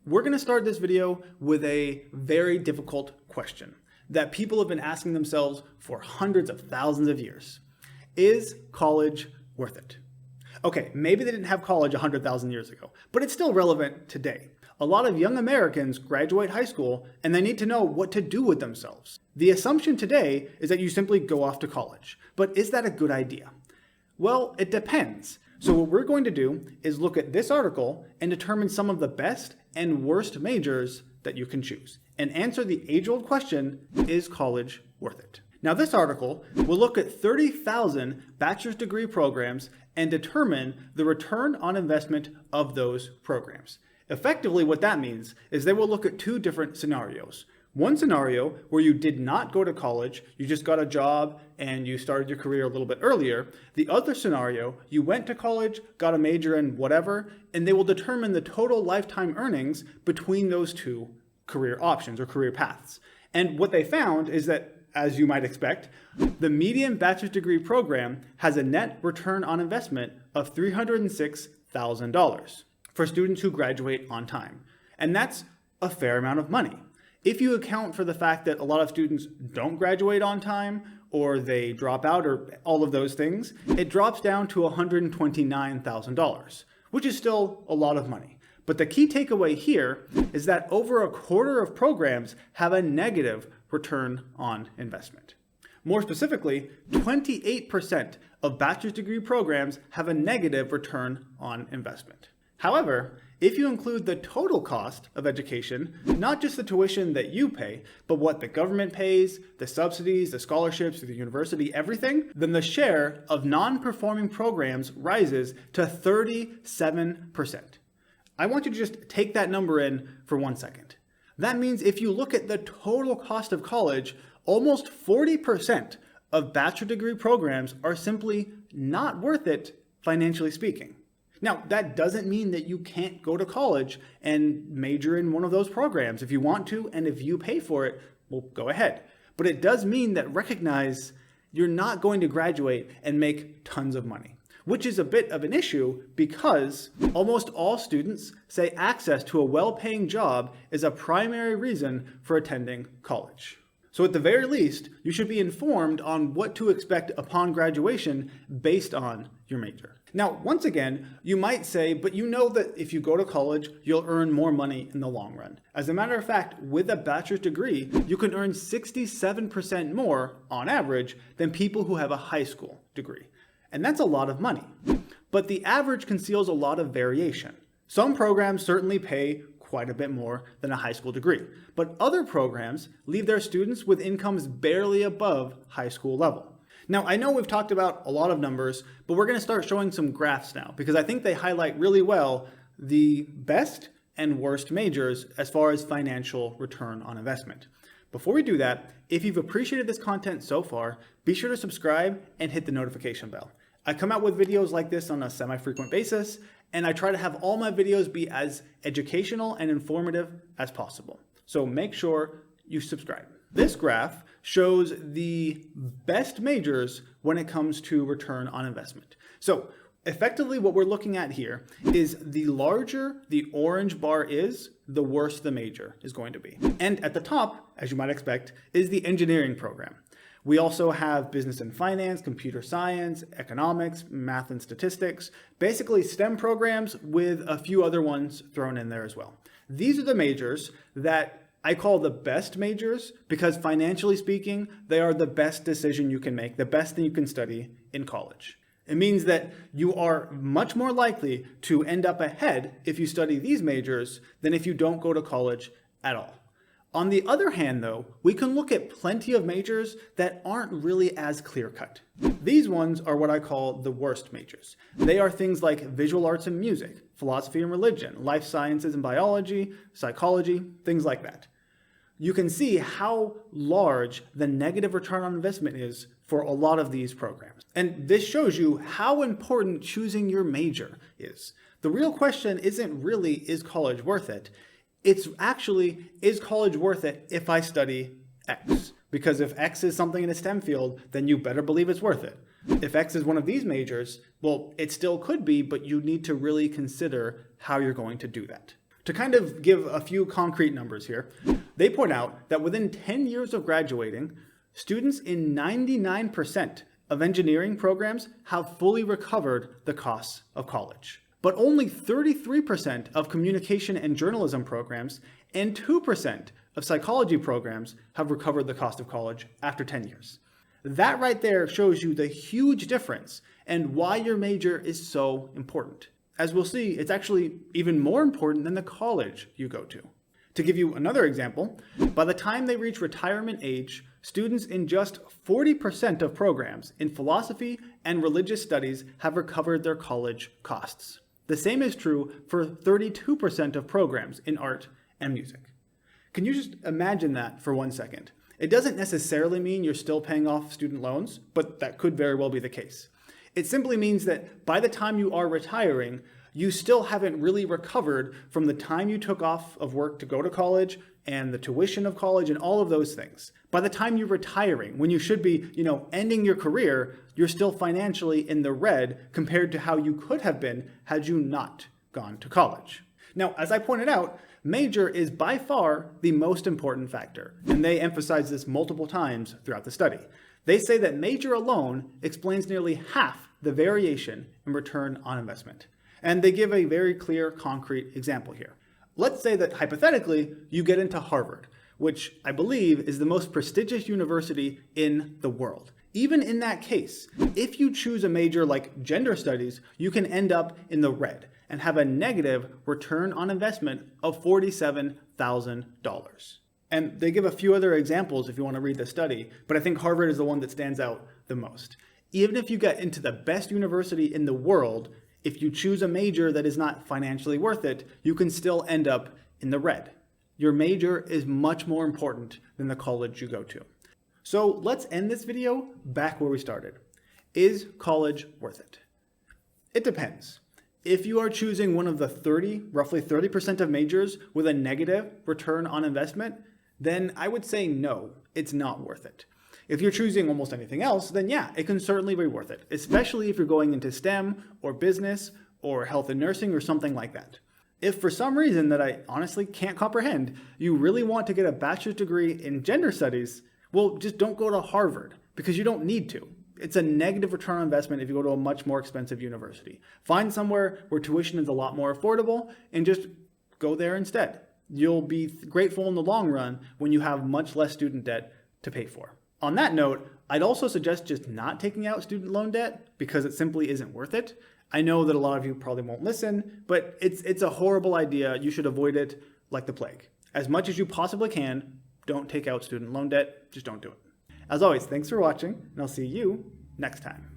We're going to start this video with a very difficult question that people have been asking themselves for hundreds of thousands of years. Is college worth it? Okay, maybe they didn't have college 100,000 years ago, but it's still relevant today. A lot of young Americans graduate high school and they need to know what to do with themselves. The assumption today is that you simply go off to college, but is that a good idea? Well, it depends. So what we're going to do is look at this article and determine some of the best and worst majors that you can choose and answer the age-old question, is college worth it? Now this article will look at 30,000 bachelor's degree programs and determine the return on investment of those programs. Effectively what that means is they will look at two different scenarios. One scenario where you did not go to college, you just got a job and you started your career a little bit earlier. The other scenario, you went to college, got a major in whatever, and they will determine the total lifetime earnings between those two career options or career paths. And what they found is that, as you might expect, the median bachelor's degree program has a net return on investment of $306,000 for students who graduate on time. And that's a fair amount of money. If you account for the fact that a lot of students don't graduate on time, or they drop out, or all of those things, it drops down to $129,000, which is still a lot of money. But the key takeaway here is that over a quarter of programs have a negative return on investment. More specifically, 28% of bachelor's degree programs have a negative return on investment. However, if you include the total cost of education, not just the tuition that you pay, but what the government pays, the subsidies, the scholarships, the university, everything, then the share of non-performing programs rises to 37%. I want you to just take that number in for 1 second. That means if you look at the total cost of college, almost 40% of bachelor degree programs are simply not worth it, financially speaking. Now, that doesn't mean that you can't go to college and major in one of those programs. If you want to, and if you pay for it, well, go ahead. But it does mean that recognize you're not going to graduate and make tons of money, which is a bit of an issue because almost all students say access to a well-paying job is a primary reason for attending college. So at the very least, you should be informed on what to expect upon graduation based on your major. Now, once again, you might say, but you know that if you go to college, you'll earn more money in the long run. As a matter of fact, with a bachelor's degree, you can earn 67% more on average than people who have a high school degree. And that's a lot of money. But the average conceals a lot of variation. Some programs certainly pay quite a bit more than a high school degree, but other programs leave their students with incomes barely above high school level. Now, I know we've talked about a lot of numbers, but we're going to start showing some graphs now because I think they highlight really well the best and worst majors as far as financial return on investment. Before we do that, if you've appreciated this content so far, be sure to subscribe and hit the notification bell. I come out with videos like this on a semi-frequent basis, and I try to have all my videos be as educational and informative as possible. So make sure you subscribe. This graph shows the best majors when it comes to return on investment. So effectively what we're looking at here is the larger the orange bar is, the worse the major is going to be. And at the top, as you might expect, is the engineering program. We also have business and finance, computer science, economics, math and statistics, basically STEM programs with a few other ones thrown in there as well. These are the majors that I call the best majors because financially speaking, they are the best decision you can make, the best thing you can study in college. It means that you are much more likely to end up ahead if you study these majors than if you don't go to college at all. On the other hand, though, we can look at plenty of majors that aren't really as clear-cut. These ones are what I call the worst majors. They are things like visual arts and music, philosophy and religion, life sciences and biology, psychology, things like that. You can see how large the negative return on investment is for a lot of these programs. And this shows you how important choosing your major is. The real question isn't really, is college worth it? It's actually, is college worth it if I study X? Because if X is something in a STEM field, then you better believe it's worth it. If X is one of these majors, well, it still could be, but you need to really consider how you're going to do that. To kind of give a few concrete numbers here, they point out that within 10 years of graduating, students in 99% of engineering programs have fully recovered the costs of college. But only 33% of communication and journalism programs and 2% of psychology programs have recovered the cost of college after 10 years. That right there shows you the huge difference and why your major is so important. As we'll see, it's actually even more important than the college you go to. To give you another example, by the time they reach retirement age, students in just 40% of programs in philosophy and religious studies have recovered their college costs. The same is true for 32% of programs in art and music. Can you just imagine that for 1 second? It doesn't necessarily mean you're still paying off student loans, but that could very well be the case. It simply means that by the time you are retiring, you still haven't really recovered from the time you took off of work to go to college and the tuition of college and all of those things. By the time you're retiring, when you should be, ending your career, you're still financially in the red compared to how you could have been had you not gone to college. Now, as I pointed out, major is by far the most important factor, and they emphasize this multiple times throughout the study. They say that major alone explains nearly half the variation in return on investment. And they give a very clear, concrete example here. Let's say that hypothetically, you get into Harvard, which I believe is the most prestigious university in the world. Even in that case, if you choose a major like gender studies, you can end up in the red and have a negative return on investment of $47,000. And they give a few other examples if you want to read the study, but I think Harvard is the one that stands out the most. Even if you get into the best university in the world, if you choose a major that is not financially worth it, you can still end up in the red. Your major is much more important than the college you go to. So let's end this video back where we started. Is college worth it? It depends. If you are choosing one of the roughly 30% of majors with a negative return on investment, then I would say no, it's not worth it. If you're choosing almost anything else, then yeah, it can certainly be worth it, especially if you're going into STEM or business or health and nursing or something like that. If for some reason that I honestly can't comprehend, you really want to get a bachelor's degree in gender studies, well, just don't go to Harvard because you don't need to. It's a negative return on investment if you go to a much more expensive university. Find somewhere where tuition is a lot more affordable and just go there instead. You'll be grateful in the long run when you have much less student debt to pay for. On that note, I'd also suggest just not taking out student loan debt because it simply isn't worth it. I know that a lot of you probably won't listen, but it's a horrible idea. You should avoid it like the plague. As much as you possibly can, don't take out student loan debt. Just don't do it. As always, thanks for watching, and I'll see you next time.